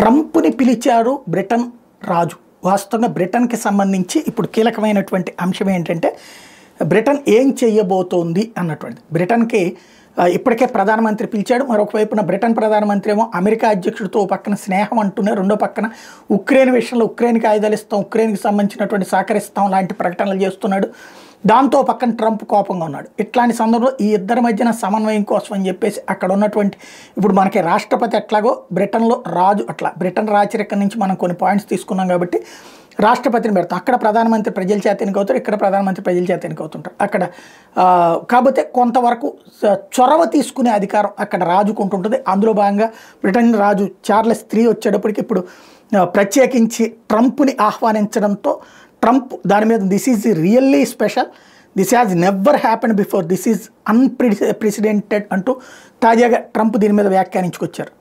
ట్రంప్ని పిలిచారు బ్రిటన్ రాజు. వాస్తవంగా బ్రిటన్కి సంబంధించి ఇప్పుడు కీలకమైనటువంటి అంశం ఏంటంటే బ్రిటన్ ఏం చెయ్యబోతోంది అన్నటువంటిది. బ్రిటన్కి ఇప్పటికే ప్రధానమంత్రి పిలిచాడు. మరొక వైపున బ్రిటన్ ప్రధానమంత్రి ఏమో అమెరికా అధ్యక్షుడితో పక్కన స్నేహం అంటూనే రెండో పక్కన ఉక్రెయిన్ విషయంలో ఉక్రెయిన్కి ఆయుధాలు ఇస్తాం, ఉక్రెయిన్కి సంబంధించినటువంటి సహకరిస్తాం లాంటి ప్రకటనలు చేస్తున్నాడు. దాంతో పక్కన ట్రంప్ కోపంగా ఉన్నాడు. ఇట్లాంటి సందర్భంలో ఈ ఇద్దరి మధ్యన సమన్వయం కోసం అని చెప్పేసి అక్కడ ఉన్నటువంటి ఇప్పుడు మనకి రాష్ట్రపతి ఎట్లాగో బ్రిటన్లో రాజు అట్లా బ్రిటన్ రాచరికం నుంచి మనం కొన్ని పాయింట్స్ తీసుకున్నాం కాబట్టి రాష్ట్రపతిని పెడతాం. అక్కడ ప్రధానమంత్రి ప్రజల చేత ఎన్నికవుతారు, ఇక్కడ ప్రధానమంత్రి ప్రజల చేత ఎన్నికవుతుంటారు అక్కడ. కాకపోతే కొంతవరకు చొరవ తీసుకునే అధికారం అక్కడ రాజుకుంటుంటుంది. అందులో భాగంగా బ్రిటన్ రాజు చార్లెస్ III వచ్చేటప్పటికి ఇప్పుడు ప్రత్యేకించి ట్రంప్ని ఆహ్వానించడంతో ట్రంప్ దాని మీద this is really special, this has never happen before, this is unprecedented అంటూ తాజాగా ట్రంప్ దీని మీద వ్యాఖ్యానించుకొచ్చారు.